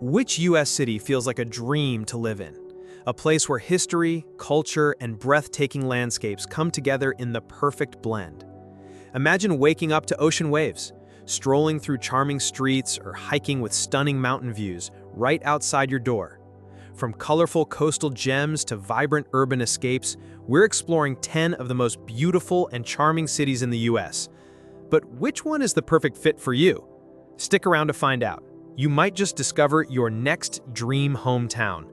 Which U.S. city feels like a dream to live in? A place where history, culture, and breathtaking landscapes come together in the perfect blend. Imagine waking up to ocean waves, strolling through charming streets, or hiking with stunning mountain views right outside your door. From colorful coastal gems to vibrant urban escapes, we're exploring 10 of the most beautiful and charming cities in the U.S. But which one is the perfect fit for you? Stick around to find out. You might just discover your next dream hometown.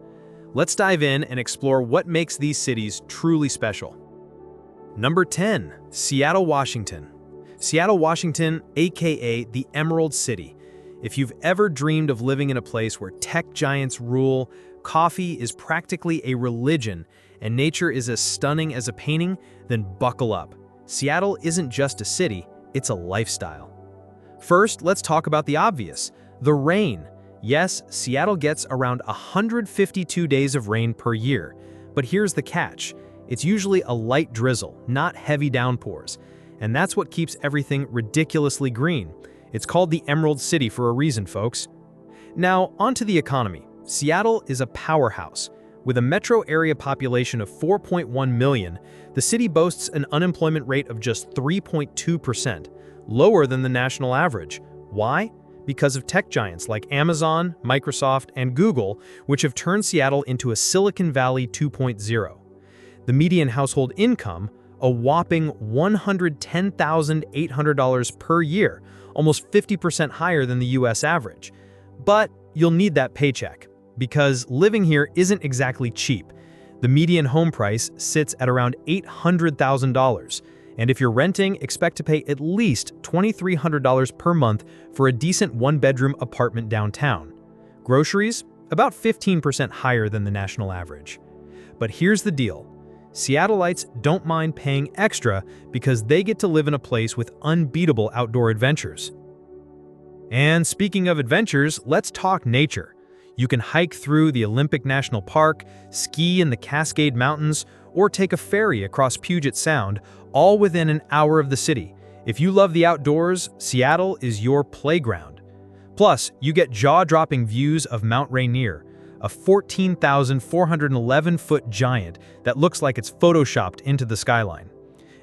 Let's dive in and explore what makes these cities truly special. Number 10, Seattle, Washington. Seattle, Washington, aka the Emerald City. If you've ever dreamed of living in a place where tech giants rule, coffee is practically a religion, and nature is as stunning as a painting, then buckle up. Seattle isn't just a city, it's a lifestyle. First, let's talk about the obvious. The rain. Yes, Seattle gets around 152 days of rain per year. But here's the catch. It's usually a light drizzle, not heavy downpours. And that's what keeps everything ridiculously green. It's called the Emerald City for a reason, folks. Now, onto the economy. Seattle is a powerhouse. With a metro area population of 4.1 million, the city boasts an unemployment rate of just 3.2%, lower than the national average. Why? Because of tech giants like Amazon, Microsoft, and Google, which have turned Seattle into a Silicon Valley 2.0. The median household income, a whopping $110,800 per year, almost 50% higher than the US average. But you'll need that paycheck, because living here isn't exactly cheap. The median home price sits at around $800,000. And if you're renting, expect to pay at least $2,300 per month for a decent one-bedroom apartment downtown. Groceries, about 15% higher than the national average. But here's the deal. Seattleites don't mind paying extra because they get to live in a place with unbeatable outdoor adventures. And speaking of adventures, let's talk nature. You can hike through the Olympic National Park, ski in the Cascade Mountains, or take a ferry across Puget Sound, all within an hour of the city. If you love the outdoors, Seattle is your playground. Plus, you get jaw-dropping views of Mount Rainier, a 14,411-foot giant that looks like it's photoshopped into the skyline.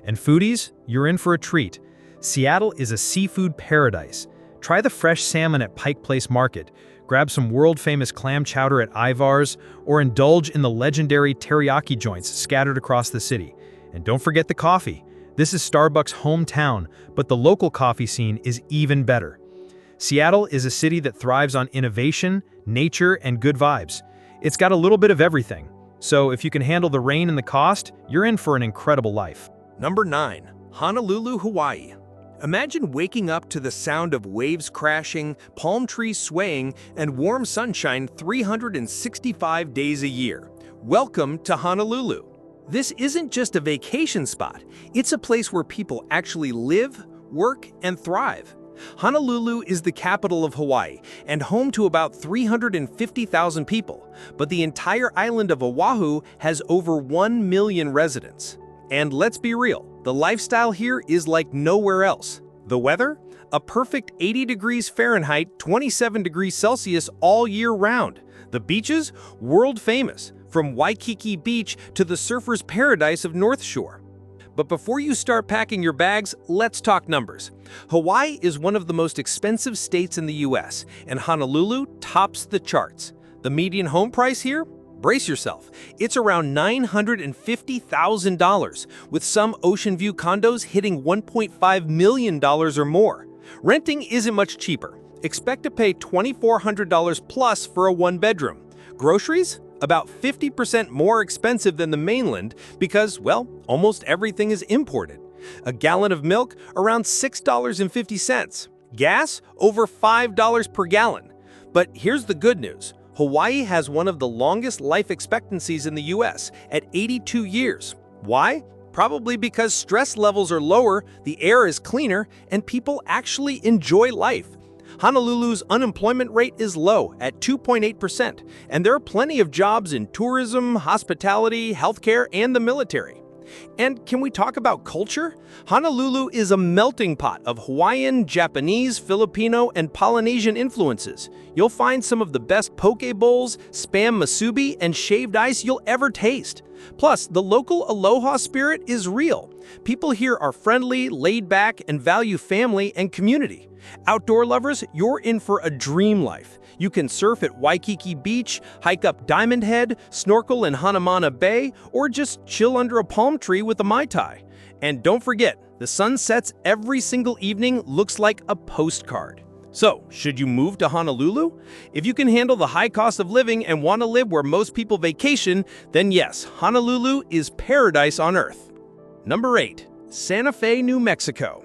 And foodies, you're in for a treat. Seattle is a seafood paradise. Try the fresh salmon at Pike Place Market, grab some world-famous clam chowder at Ivar's, or indulge in the legendary teriyaki joints scattered across the city. And don't forget the coffee. This is Starbucks' hometown, but the local coffee scene is even better. Seattle is a city that thrives on innovation, nature, and good vibes. It's got a little bit of everything. So if you can handle the rain and the cost, you're in for an incredible life. Number 9. Honolulu, Hawaii. Imagine waking up to the sound of waves crashing, palm trees swaying, and warm sunshine 365 days a year. Welcome to Honolulu. This isn't just a vacation spot, it's a place where people actually live, work, and thrive. Honolulu is the capital of Hawaii and home to about 350,000 people, but the entire island of Oahu has over 1 million residents. And let's be real, the lifestyle here is like nowhere else. The weather? A perfect 80 degrees Fahrenheit, 27 degrees Celsius all year round. The beaches? World famous, from Waikiki Beach to the surfer's paradise of North Shore. But before you start packing your bags, let's talk numbers. Hawaii is one of the most expensive states in the US, and Honolulu tops the charts. The median home price here? Brace yourself. It's around $950,000, with some ocean view condos hitting $1.5 million or more. Renting isn't much cheaper. Expect to pay $2,400 plus for a one-bedroom. Groceries? About 50% more expensive than the mainland because, well, almost everything is imported. A gallon of milk, around $6.50. Gas? Over $5 per gallon. But here's the good news. Hawaii has one of the longest life expectancies in the US at 82 years. Why? Probably because stress levels are lower, the air is cleaner, and people actually enjoy life. Honolulu's unemployment rate is low at 2.8%, and there are plenty of jobs in tourism, hospitality, healthcare, and the military. And can we talk about culture? Honolulu is a melting pot of Hawaiian, Japanese, Filipino, and Polynesian influences. You'll find some of the best poke bowls, spam musubi, and shaved ice you'll ever taste. Plus, the local aloha spirit is real. People here are friendly, laid back, and value family and community. Outdoor lovers, you're in for a dream life. You can surf at Waikiki Beach, hike up Diamond Head, snorkel in Hanamana Bay, or just chill under a palm tree with a Mai Tai. And don't forget, the sun sets every single evening looks like a postcard. So, should you move to Honolulu? If you can handle the high cost of living and want to live where most people vacation, then yes, Honolulu is paradise on earth. Number 8. Santa Fe, New Mexico.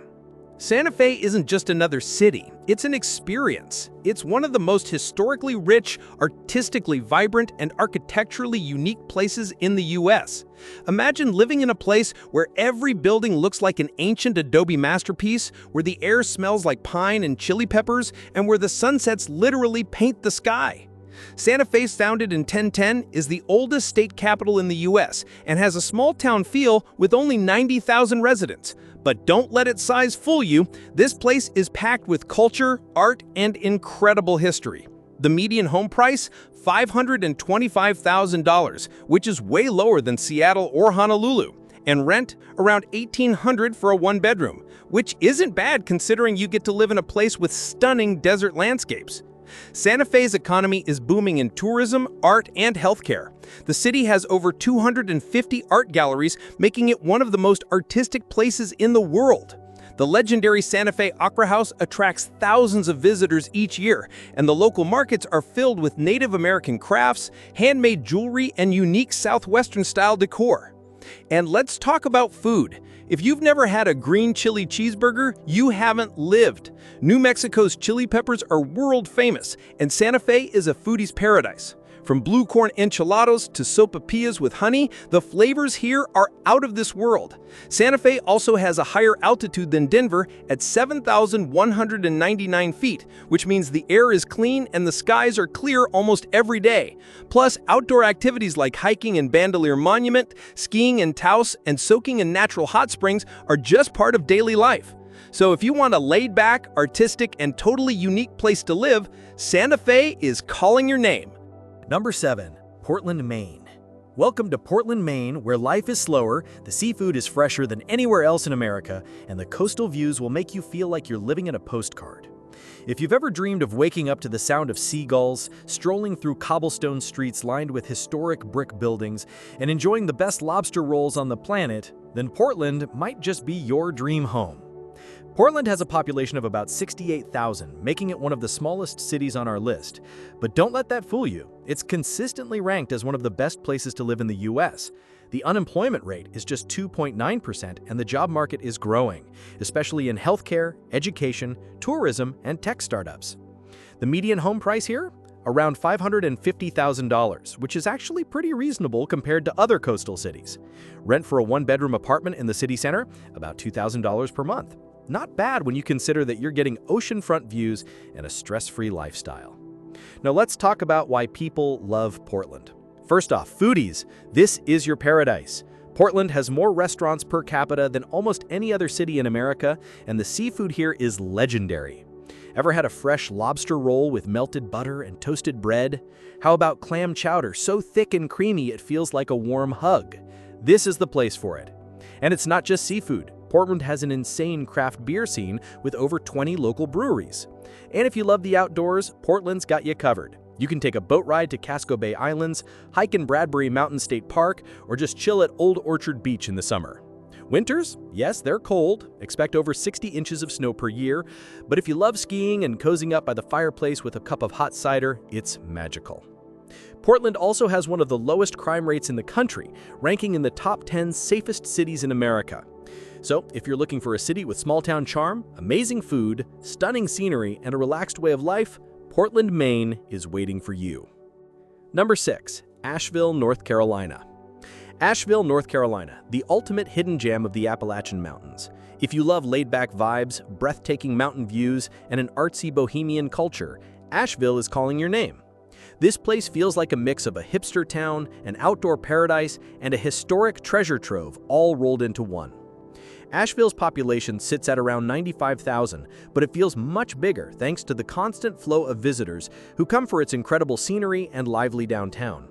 Santa Fe isn't just another city, it's an experience. It's one of the most historically rich, artistically vibrant, and architecturally unique places in the US. Imagine living in a place where every building looks like an ancient adobe masterpiece, where the air smells like pine and chili peppers, and where the sunsets literally paint the sky. Santa Fe, founded in 1010, is the oldest state capital in the US and has a small-town feel with only 90,000 residents. But don't let its size fool you. This place is packed with culture, art, and incredible history. The median home price, $525,000, which is way lower than Seattle or Honolulu, and rent around $1,800 for a one-bedroom, which isn't bad considering you get to live in a place with stunning desert landscapes. Santa Fe's economy is booming in tourism, art, and healthcare. The city has over 250 art galleries, making it one of the most artistic places in the world. The legendary Santa Fe Opera House attracts thousands of visitors each year, and the local markets are filled with Native American crafts, handmade jewelry, and unique Southwestern-style decor. And let's talk about food. If you've never had a green chili cheeseburger, you haven't lived. New Mexico's chili peppers are world famous, and Santa Fe is a foodie's paradise. From blue corn enchiladas to sopapillas with honey, the flavors here are out of this world. Santa Fe also has a higher altitude than Denver at 7,199 feet, which means the air is clean and the skies are clear almost every day. Plus, outdoor activities like hiking in Bandelier Monument, skiing in Taos, and soaking in natural hot springs are just part of daily life. So if you want a laid-back, artistic, and totally unique place to live, Santa Fe is calling your name. Number 7. Portland, Maine. Welcome to Portland, Maine, where life is slower, the seafood is fresher than anywhere else in America, and the coastal views will make you feel like you're living in a postcard. If you've ever dreamed of waking up to the sound of seagulls, strolling through cobblestone streets lined with historic brick buildings, and enjoying the best lobster rolls on the planet, then Portland might just be your dream home. Portland has a population of about 68,000, making it one of the smallest cities on our list. But don't let that fool you. It's consistently ranked as one of the best places to live in the US. The unemployment rate is just 2.9%, and the job market is growing, especially in healthcare, education, tourism, and tech startups. The median home price here? Around $550,000, which is actually pretty reasonable compared to other coastal cities. Rent for a one-bedroom apartment in the city center? About $2,000 per month. Not bad when you consider that you're getting oceanfront views and a stress-free lifestyle. Now let's talk about why people love Portland. First off, foodies. This is your paradise. Portland has more restaurants per capita than almost any other city in America, and the seafood here is legendary. Ever had a fresh lobster roll with melted butter and toasted bread? How about clam chowder, so thick and creamy it feels like a warm hug? This is the place for it. And it's not just seafood. Portland has an insane craft beer scene with over 20 local breweries. And if you love the outdoors, Portland's got you covered. You can take a boat ride to Casco Bay Islands, hike in Bradbury Mountain State Park, or just chill at Old Orchard Beach in the summer. Winters? Yes, they're cold. Expect over 60 inches of snow per year. But if you love skiing and cozying up by the fireplace with a cup of hot cider, it's magical. Portland also has one of the lowest crime rates in the country, ranking in the top 10 safest cities in America. So, if you're looking for a city with small-town charm, amazing food, stunning scenery, and a relaxed way of life, Portland, Maine is waiting for you. Number 6. Asheville, North Carolina. Asheville, North Carolina, the ultimate hidden gem of the Appalachian Mountains. If you love laid-back vibes, breathtaking mountain views, and an artsy bohemian culture, Asheville is calling your name. This place feels like a mix of a hipster town, an outdoor paradise, and a historic treasure trove all rolled into one. Asheville's population sits at around 95,000, but it feels much bigger thanks to the constant flow of visitors who come for its incredible scenery and lively downtown.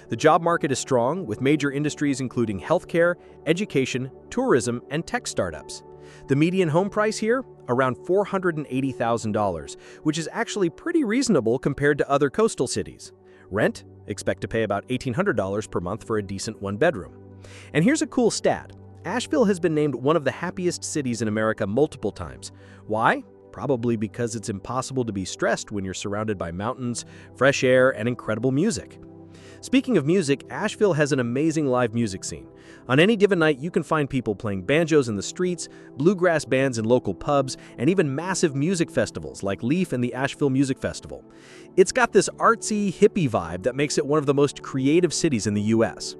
The job market is strong, with major industries including healthcare, education, tourism, and tech startups. The median home price here? Around $480,000, which is actually pretty reasonable compared to other coastal cities. Rent? Expect to pay about $1,800 per month for a decent one-bedroom. And here's a cool stat. Asheville has been named one of the happiest cities in America multiple times. Why? Probably because it's impossible to be stressed when you're surrounded by mountains, fresh air, and incredible music. Speaking of music, Asheville has an amazing live music scene. On any given night, you can find people playing banjos in the streets, bluegrass bands in local pubs, and even massive music festivals like Leaf and the Asheville Music Festival. It's got this artsy, hippie vibe that makes it one of the most creative cities in the U.S.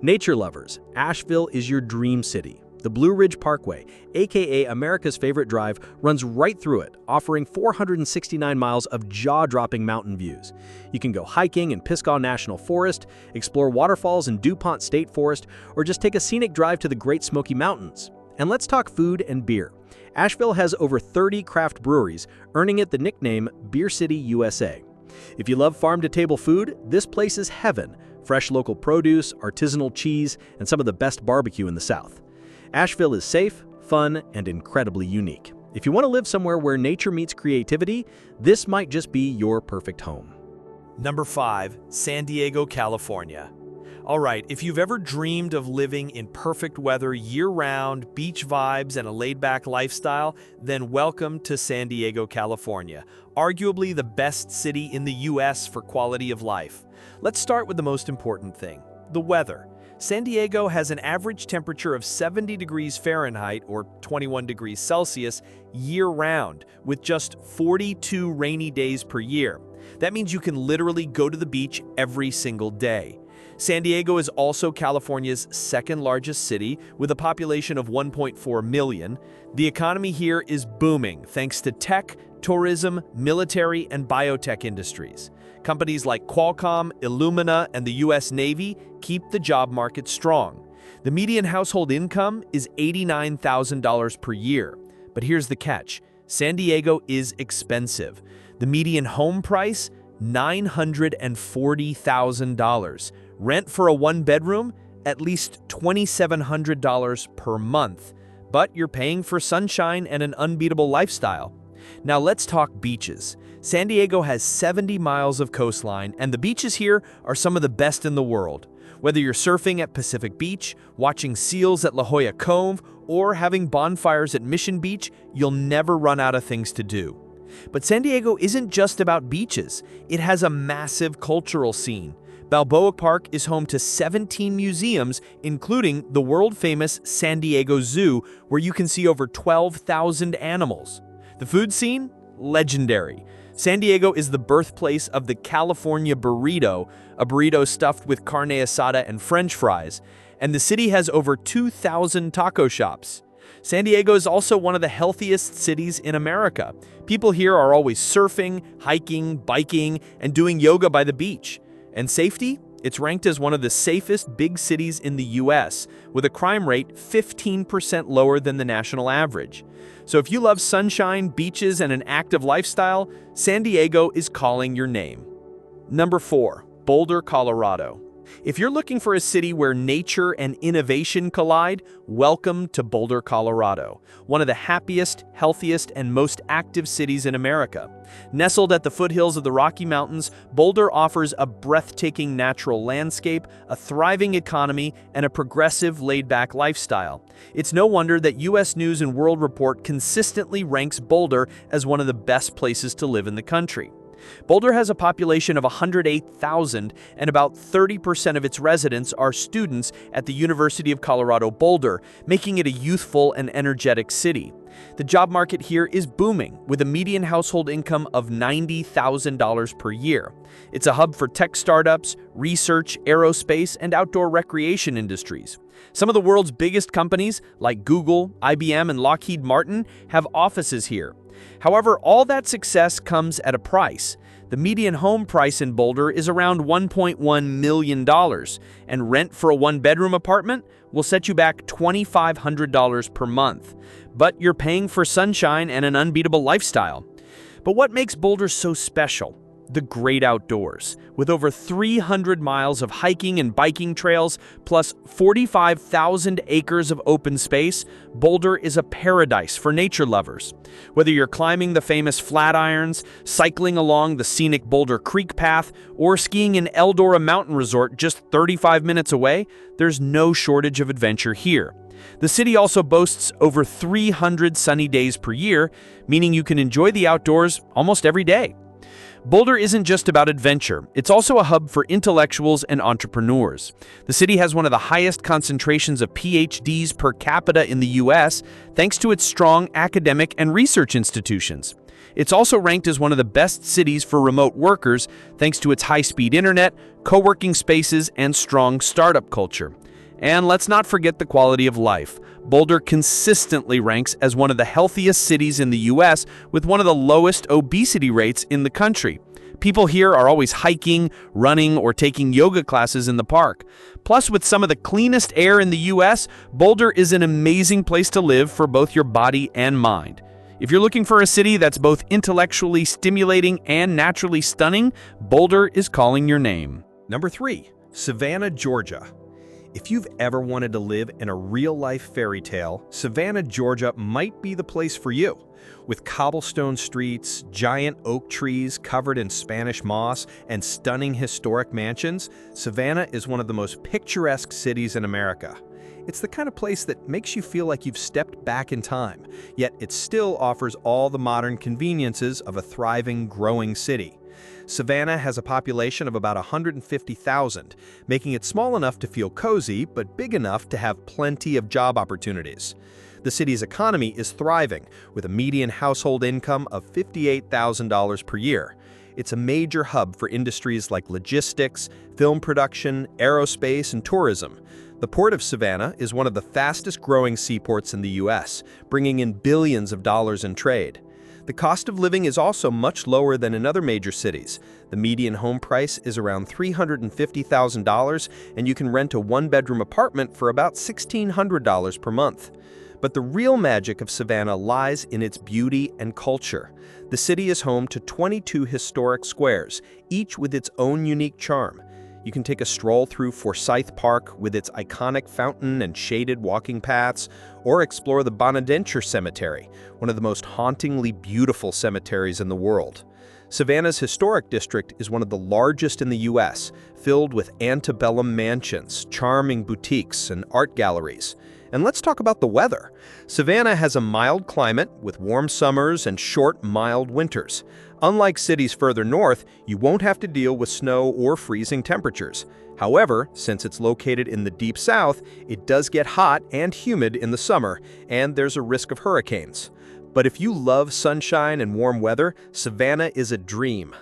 Nature lovers, Asheville is your dream city. The Blue Ridge Parkway, aka America's favorite drive, runs right through it, offering 469 miles of jaw-dropping mountain views. You can go hiking in Pisgah National Forest, explore waterfalls in DuPont State Forest, or just take a scenic drive to the Great Smoky Mountains. And let's talk food and beer. Asheville has over 30 craft breweries, earning it the nickname Beer City, USA. If you love farm-to-table food, this place is heaven. Fresh local produce, artisanal cheese, and some of the best barbecue in the South. Asheville is safe, fun, and incredibly unique. If you want to live somewhere where nature meets creativity, this might just be your perfect home. Number 5, San Diego, California. All right, if you've ever dreamed of living in perfect weather year-round, beach vibes, and a laid-back lifestyle, then welcome to San Diego, California, arguably the best city in the U.S. for quality of life. Let's start with the most important thing, the weather. San Diego has an average temperature of 70 degrees Fahrenheit or 21 degrees Celsius year-round, with just 42 rainy days per year. That means you can literally go to the beach every single day. San Diego is also California's second largest city with a population of 1.4 million. The economy here is booming thanks to tech, tourism, military, and biotech industries. Companies like Qualcomm, Illumina, and the U.S. Navy keep the job market strong. The median household income is $89,000 per year. But here's the catch. San Diego is expensive. The median home price, $940,000. Rent for a one-bedroom, at least $2,700 per month. But you're paying for sunshine and an unbeatable lifestyle. Now let's talk beaches. San Diego has 70 miles of coastline, and the beaches here are some of the best in the world. Whether you're surfing at Pacific Beach, watching seals at La Jolla Cove, or having bonfires at Mission Beach, you'll never run out of things to do. But San Diego isn't just about beaches. It has a massive cultural scene. Balboa Park is home to 17 museums, including the world-famous San Diego Zoo, where you can see over 12,000 animals. The food scene? Legendary. San Diego is the birthplace of the California burrito, a burrito stuffed with carne asada and French fries, and the city has over 2,000 taco shops. San Diego is also one of the healthiest cities in America. People here are always surfing, hiking, biking, and doing yoga by the beach. And safety? It's ranked as one of the safest big cities in the U.S., with a crime rate 15% lower than the national average. So if you love sunshine, beaches, and an active lifestyle, San Diego is calling your name. Number 4, Boulder, Colorado. If you're looking for a city where nature and innovation collide, welcome to Boulder, Colorado, one of the happiest, healthiest, and most active cities in America. Nestled at the foothills of the Rocky Mountains, Boulder offers a breathtaking natural landscape, a thriving economy, and a progressive, laid-back lifestyle. It's no wonder that U.S. News & World Report consistently ranks Boulder as one of the best places to live in the country. Boulder has a population of 108,000, and about 30% of its residents are students at the University of Colorado Boulder, making it a youthful and energetic city. The job market here is booming, with a median household income of $90,000 per year. It's a hub for tech startups, research, aerospace, and outdoor recreation industries. Some of the world's biggest companies, like Google, IBM, and Lockheed Martin, have offices here. However, all that success comes at a price. The median home price in Boulder is around $1.1 million, and rent for a one-bedroom apartment will set you back $2,500 per month. But you're paying for sunshine and an unbeatable lifestyle. But what makes Boulder so special? The great outdoors. With over 300 miles of hiking and biking trails, plus 45,000 acres of open space, Boulder is a paradise for nature lovers. Whether you're climbing the famous Flatirons, cycling along the scenic Boulder Creek Path, or skiing in Eldora Mountain Resort just 35 minutes away, there's no shortage of adventure here. The city also boasts over 300 sunny days per year, meaning you can enjoy the outdoors almost every day. Boulder isn't just about adventure, it's also a hub for intellectuals and entrepreneurs. The city has one of the highest concentrations of PhDs per capita in the US, thanks to its strong academic and research institutions. It's also ranked as one of the best cities for remote workers, thanks to its high-speed internet, co-working spaces, and strong startup culture. And let's not forget the quality of life. Boulder consistently ranks as one of the healthiest cities in the US with one of the lowest obesity rates in the country. People here are always hiking, running, or taking yoga classes in the park. Plus, with some of the cleanest air in the US, Boulder is an amazing place to live for both your body and mind. If you're looking for a city that's both intellectually stimulating and naturally stunning, Boulder is calling your name. Number 3, Savannah, Georgia. If you've ever wanted to live in a real-life fairy tale, Savannah, Georgia might be the place for you. With cobblestone streets, giant oak trees covered in Spanish moss, and stunning historic mansions, Savannah is one of the most picturesque cities in America. It's the kind of place that makes you feel like you've stepped back in time, yet it still offers all the modern conveniences of a thriving, growing city. Savannah has a population of about 150,000, making it small enough to feel cozy, but big enough to have plenty of job opportunities. The city's economy is thriving, with a median household income of $58,000 per year. It's a major hub for industries like logistics, film production, aerospace, and tourism. The Port of Savannah is one of the fastest-growing seaports in the U.S., bringing in billions of dollars in trade. The cost of living is also much lower than in other major cities. The median home price is around $350,000, and you can rent a one-bedroom apartment for about $1,600 per month. But the real magic of Savannah lies in its beauty and culture. The city is home to 22 historic squares, each with its own unique charm. You can take a stroll through Forsyth Park with its iconic fountain and shaded walking paths, or explore the Bonaventure Cemetery, one of the most hauntingly beautiful cemeteries in the world. Savannah's historic district is one of the largest in the U.S., filled with antebellum mansions, charming boutiques, and art galleries. And let's talk about the weather. Savannah has a mild climate with warm summers and short, mild winters. Unlike cities further north, you won't have to deal with snow or freezing temperatures. However, since it's located in the deep south, it does get hot and humid in the summer, and there's a risk of hurricanes. But if you love sunshine and warm weather, Savannah is a dream.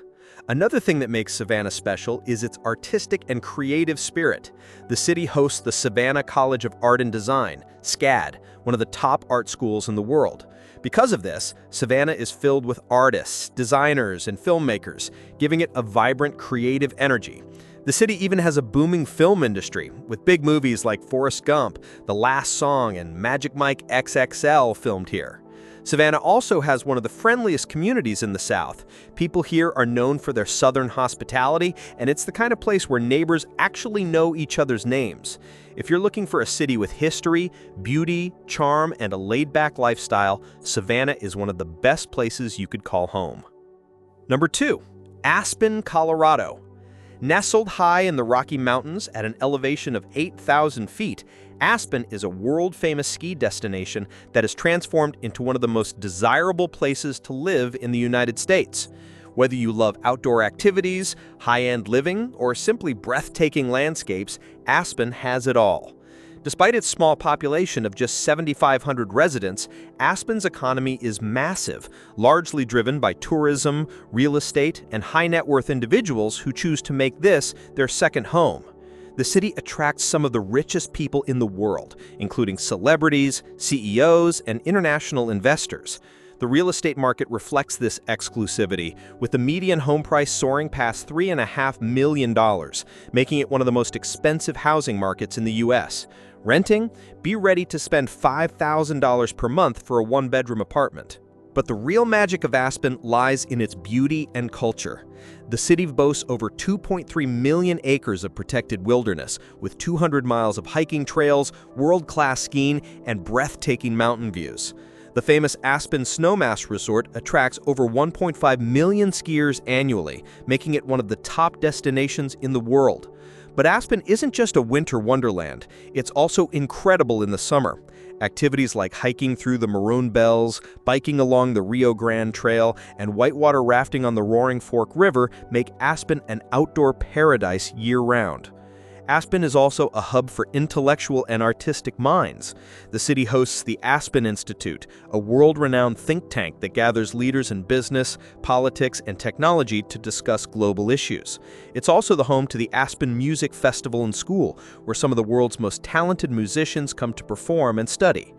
Another thing that makes Savannah special is its artistic and creative spirit. The city hosts the Savannah College of Art and Design, SCAD, one of the top art schools in the world. Because of this, Savannah is filled with artists, designers, and filmmakers, giving it a vibrant, creative energy. The city even has a booming film industry, with big movies like Forrest Gump, The Last Song, and Magic Mike XXL filmed here. Savannah also has one of the friendliest communities in the South. People here are known for their Southern hospitality, and it's the kind of place where neighbors actually know each other's names. If you're looking for a city with history, beauty, charm, and a laid-back lifestyle, Savannah is one of the best places you could call home. Number 2, Aspen, Colorado. Nestled high in the Rocky Mountains at an elevation of 8,000 feet, Aspen is a world-famous ski destination that has transformed into one of the most desirable places to live in the United States. Whether you love outdoor activities, high-end living, or simply breathtaking landscapes, Aspen has it all. Despite its small population of just 7,500 residents, Aspen's economy is massive, largely driven by tourism, real estate, and high-net-worth individuals who choose to make this their second home. The city attracts some of the richest people in the world, including celebrities, CEOs, and international investors. The real estate market reflects this exclusivity, with the median home price soaring past $3.5 million, making it one of the most expensive housing markets in the U.S. Renting? Be ready to spend $5,000 per month for a one-bedroom apartment. But the real magic of Aspen lies in its beauty and culture. The city boasts over 2.3 million acres of protected wilderness, with 200 miles of hiking trails, world-class skiing, and breathtaking mountain views. The famous Aspen Snowmass Resort attracts over 1.5 million skiers annually, making it one of the top destinations in the world. But Aspen isn't just a winter wonderland, it's also incredible in the summer. Activities like hiking through the Maroon Bells, biking along the Rio Grande Trail, and whitewater rafting on the Roaring Fork River make Aspen an outdoor paradise year-round. Aspen is also a hub for intellectual and artistic minds. The city hosts the Aspen Institute, a world-renowned think tank that gathers leaders in business, politics, and technology to discuss global issues. It's also the home to the Aspen Music Festival and School, where some of the world's most talented musicians come to perform and study.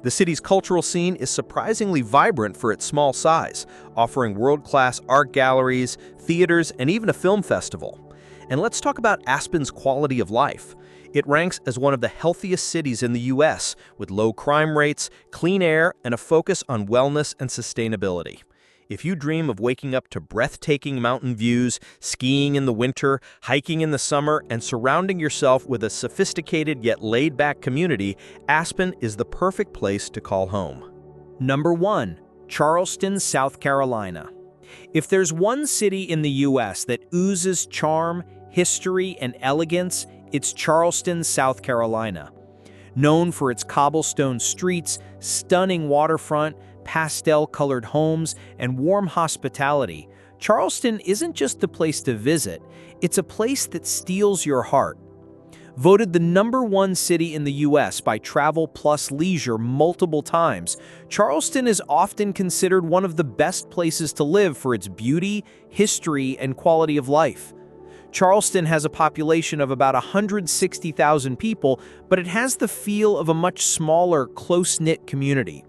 The city's cultural scene is surprisingly vibrant for its small size, offering world-class art galleries, theaters, and even a film festival. And let's talk about Aspen's quality of life. It ranks as one of the healthiest cities in the U.S., with low crime rates, clean air, and a focus on wellness and sustainability. If you dream of waking up to breathtaking mountain views, skiing in the winter, hiking in the summer, and surrounding yourself with a sophisticated yet laid-back community, Aspen is the perfect place to call home. Number 1. Charleston, South Carolina. If there's one city in the U.S. that oozes charm, history, and elegance, it's Charleston, South Carolina. Known for its cobblestone streets, stunning waterfront, pastel-colored homes, and warm hospitality, Charleston isn't just the place to visit, it's a place that steals your heart. Voted the #1 city in the U.S. by Travel Plus Leisure multiple times, Charleston is often considered one of the best places to live for its beauty, history, and quality of life. Charleston has a population of about 160,000 people, but it has the feel of a much smaller, close-knit community.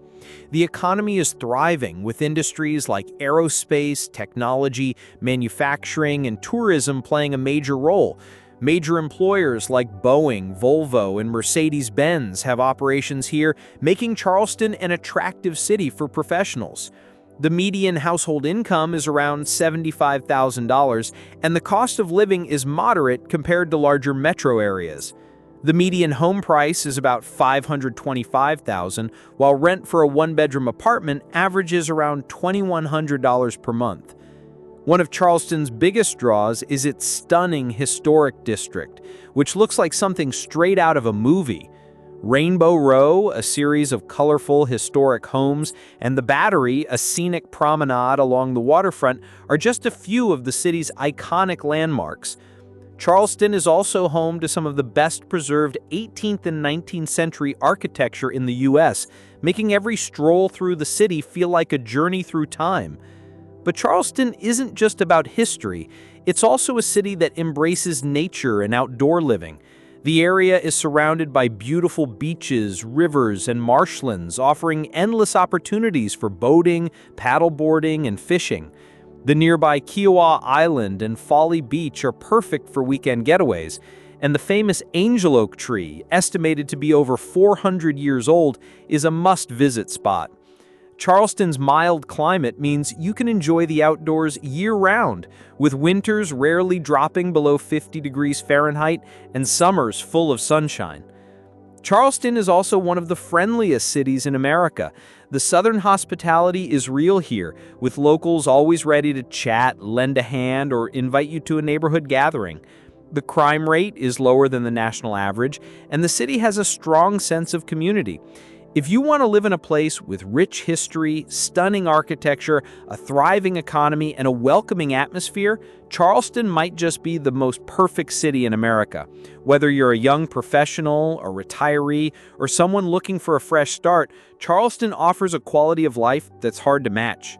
The economy is thriving, with industries like aerospace, technology, manufacturing, and tourism playing a major role. Major employers like Boeing, Volvo, and Mercedes-Benz have operations here, making Charleston an attractive city for professionals. The median household income is around $75,000, and the cost of living is moderate compared to larger metro areas. The median home price is about $525,000, while rent for a one-bedroom apartment averages around $2,100 per month. One of Charleston's biggest draws is its stunning historic district, which looks like something straight out of a movie. Rainbow Row, a series of colorful historic homes, and the Battery, a scenic promenade along the waterfront, are just a few of the city's iconic landmarks. Charleston is also home to some of the best-preserved 18th and 19th century architecture in the U.S., making every stroll through the city feel like a journey through time. But Charleston isn't just about history, it's also a city that embraces nature and outdoor living. The area is surrounded by beautiful beaches, rivers, and marshlands, offering endless opportunities for boating, paddleboarding, and fishing. The nearby Kiowa Island and Folly Beach are perfect for weekend getaways, and the famous Angel Oak tree, estimated to be over 400 years old, is a must-visit spot. Charleston's mild climate means you can enjoy the outdoors year-round, with winters rarely dropping below 50 degrees Fahrenheit and summers full of sunshine. Charleston is also one of the friendliest cities in America. The Southern hospitality is real here, with locals always ready to chat, lend a hand, or invite you to a neighborhood gathering. The crime rate is lower than the national average, and the city has a strong sense of community. If you want to live in a place with rich history, stunning architecture, a thriving economy, and a welcoming atmosphere, Charleston might just be the most perfect city in America. Whether you're a young professional, a retiree, or someone looking for a fresh start, Charleston offers a quality of life that's hard to match.